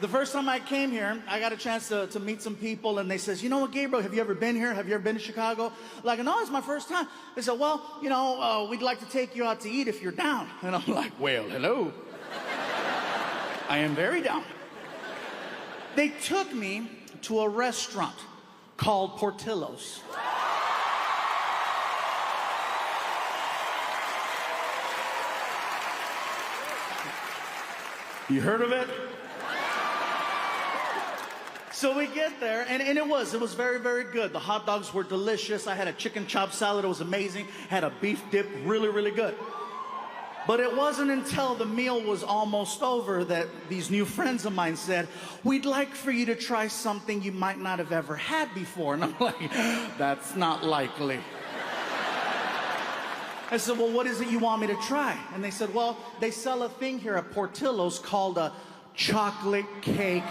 The first time I came here, I got a chance to meet some people, and they says, you know what, Gabriel, have you ever been here? Have you ever been to Chicago? Like, no, it's my first time. They said, well, you know, we'd like to take you out to eat if you're down. And I'm like, well, hello. I am very down. They took me to a restaurant called Portillo's. You heard of it? So we get there, and it was very, very good. The hot dogs were delicious. I had a chicken chop salad. It was amazing. Had a beef dip, really, really good. But it wasn't until the meal was almost over that these new friends of mine said, we'd like for you to try something you might not have ever had before. And I'm like, that's not likely. I said, well, what is it you want me to try? And they said, well, they sell a thing here at Portillo's called a chocolate cake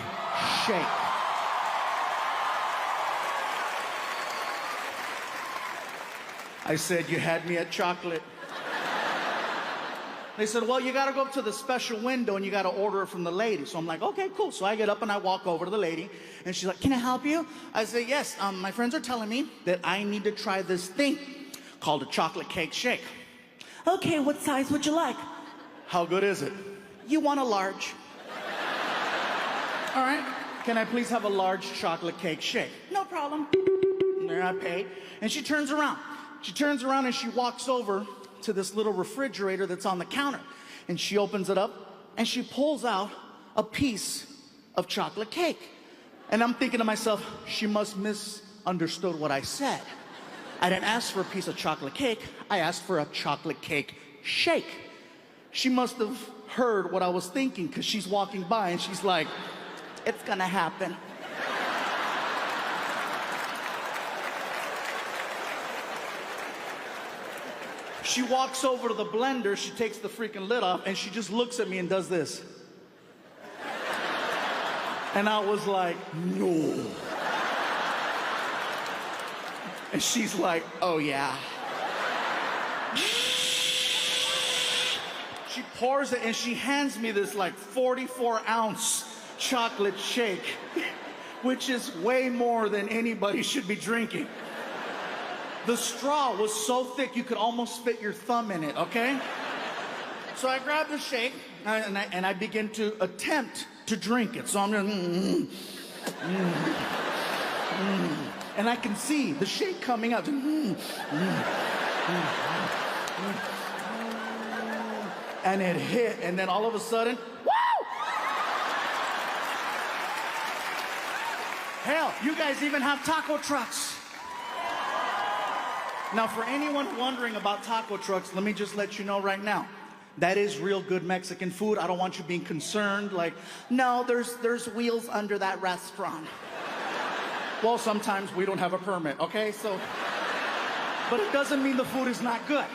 shake. I said, you had me at chocolate. They said, well, you got to go up to the special window and you got to order it from the lady. So I'm like, okay, cool. So I get up and I walk over to the lady, and she's like, can I help you? I say, yes, my friends are telling me that I need to try this thing called a chocolate cake shake. Okay, what size would you like? How good is it? You want a large. All right, can I please have a large chocolate cake shake? No problem. And there I pay. And she turns around. She turns around and she walks over to this little refrigerator that's on the counter. And she opens it up and she pulls out a piece of chocolate cake. And I'm thinking to myself, she must misunderstood what I said. I didn't ask for a piece of chocolate cake. I asked for a chocolate cake shake. She must have heard what I was thinking, because she's walking by and she's like, it's gonna happen. She walks over to the blender, she takes the freaking lid off, and she just looks at me and does this. And I was like, no. And she's like, oh yeah. She pours it and she hands me this like 44-ounce chocolate shake, which is way more than anybody should be drinking. The straw was so thick you could almost fit your thumb in it, okay? So I grab the shake and I begin to attempt to drink it. So I'm just, and I can see the shake coming out. And it hit, and then all of a sudden, woo! Hell, you guys even have taco trucks. Now, for anyone wondering about taco trucks, let me just let you know right now, that is real good Mexican food. I don't want you being concerned, like, no, there's wheels under that restaurant. Well, sometimes we don't have a permit, okay? So, but it doesn't mean the food is not good.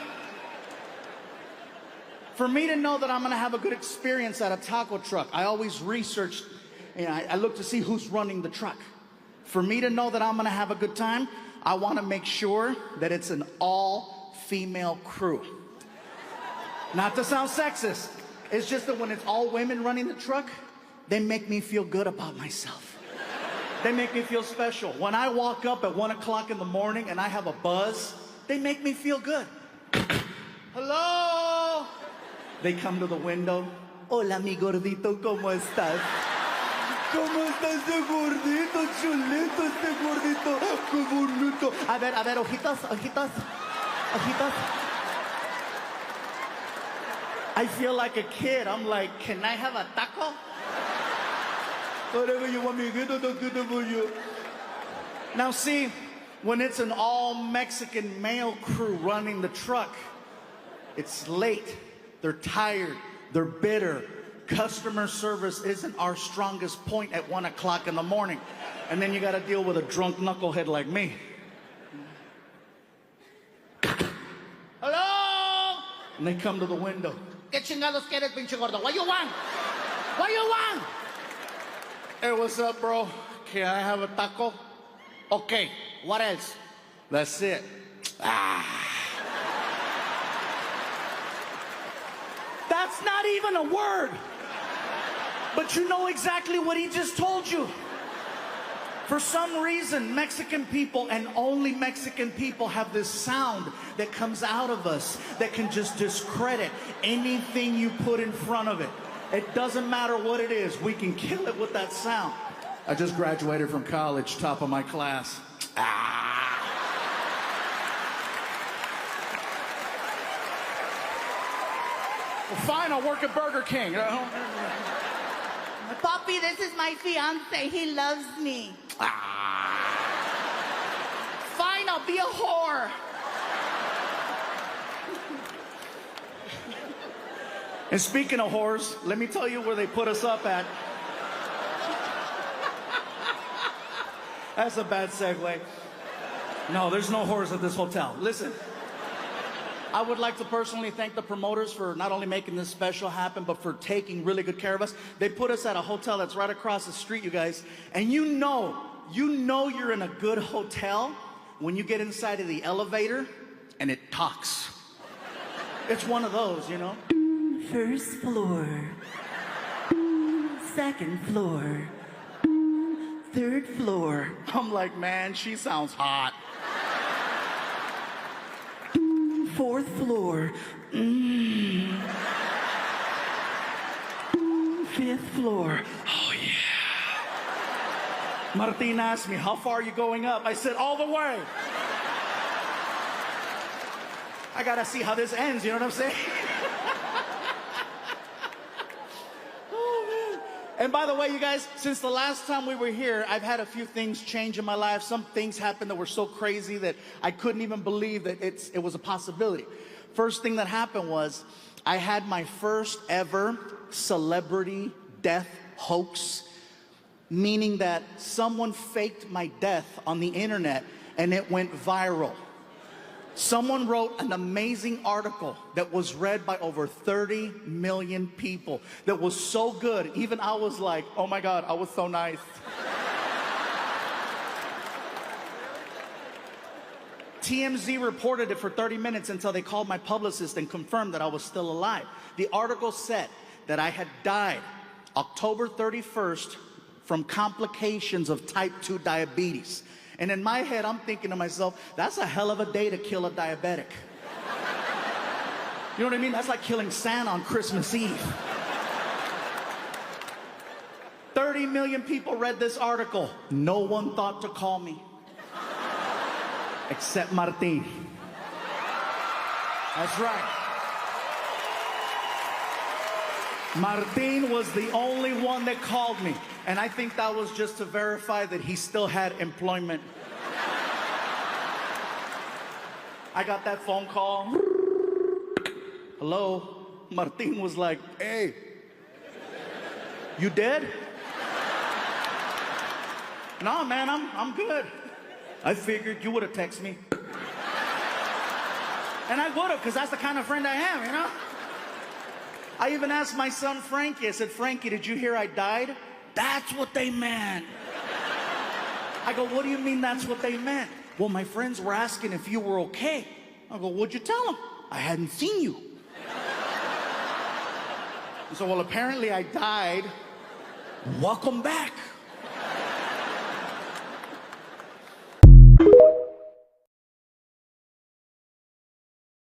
For me to know that I'm gonna have a good experience at a taco truck, I always research, I look to see who's running the truck. For me to know that I'm gonna have a good time, I wanna make sure that it's an all-female crew. Not to sound sexist, it's just that when it's all women running the truck, they make me feel good about myself. They make me feel special. When I walk up at 1 o'clock in the morning and I have a buzz, they make me feel good. Hello? They come to the window. Hola, mi gordito, ¿cómo estás? ¿Cómo está ese gordito, chulito, este gordito? ¡Qué bonito! A ver, ojitos, ojitos, ojitos. I feel like a kid. I'm like, can I have a taco? Whatever you want me to get, I'll get it for you. Now see, when it's an all-Mexican male crew running the truck, it's late, they're tired, they're bitter. Customer service isn't our strongest point at 1 o'clock in the morning. And then you gotta deal with a drunk knucklehead like me. Hello? And they come to the window. ¿Qué chingados quieres, pinche gordo? What you want? What you want? Hey, what's up, bro? Can I have a taco? Okay, what else? That's it. That's not even a word. But you know exactly what he just told you. For some reason, Mexican people, and only Mexican people, have this sound that comes out of us that can just discredit anything you put in front of it. It doesn't matter what it is. We can kill it with that sound. I just graduated from college, top of my class. Well, fine, I'll work at Burger King. Papi, this is my fiance. He loves me. Fine, I'll be a whore. And speaking of whores, let me tell you where they put us up at. That's a bad segue. No, there's no whores at this hotel. Listen, I would like to personally thank the promoters for not only making this special happen, but for taking really good care of us. They put us at a hotel that's right across the street, you guys. And you know you're in a good hotel when you get inside of the elevator and it talks. It's one of those, you know? First floor. Second floor. Third floor. I'm like, man, she sounds hot. Fourth floor. Fifth floor. Oh, yeah. Martin asked me, how far are you going up? I said, all the way. I gotta see how this ends, you know what I'm saying? Oh, man. And by the way, you guys, since the last time we were here, I've had a few things change in my life. Some things happened that were so crazy that I couldn't even believe that it was a possibility. First thing that happened was I had my first ever celebrity death hoax, meaning that someone faked my death on the internet and it went viral. Someone wrote an amazing article that was read by over 30 million people that was so good, even I was like, oh my God, I was so nice. TMZ reported it for 30 minutes until they called my publicist and confirmed that I was still alive. The article said that I had died October 31st from complications of type 2 diabetes. And in my head, I'm thinking to myself, that's a hell of a day to kill a diabetic. You know what I mean? That's like killing Santa on Christmas Eve. 30 million people read this article. No one thought to call me. Except Martin. That's right. Martin was the only one that called me. And I think that was just to verify that he still had employment. I got that phone call. Hello? Martin was like, hey, you dead? No, man, I'm good. I figured you would have texted me. And I would have, because that's the kind of friend I am, you know? I even asked my son Frankie, I said, Frankie, did you hear I died? That's what they meant. I go, what do you mean that's what they meant? Well, my friends were asking if you were okay. I go, what'd you tell them? I hadn't seen you. So, well, apparently I died. Welcome back.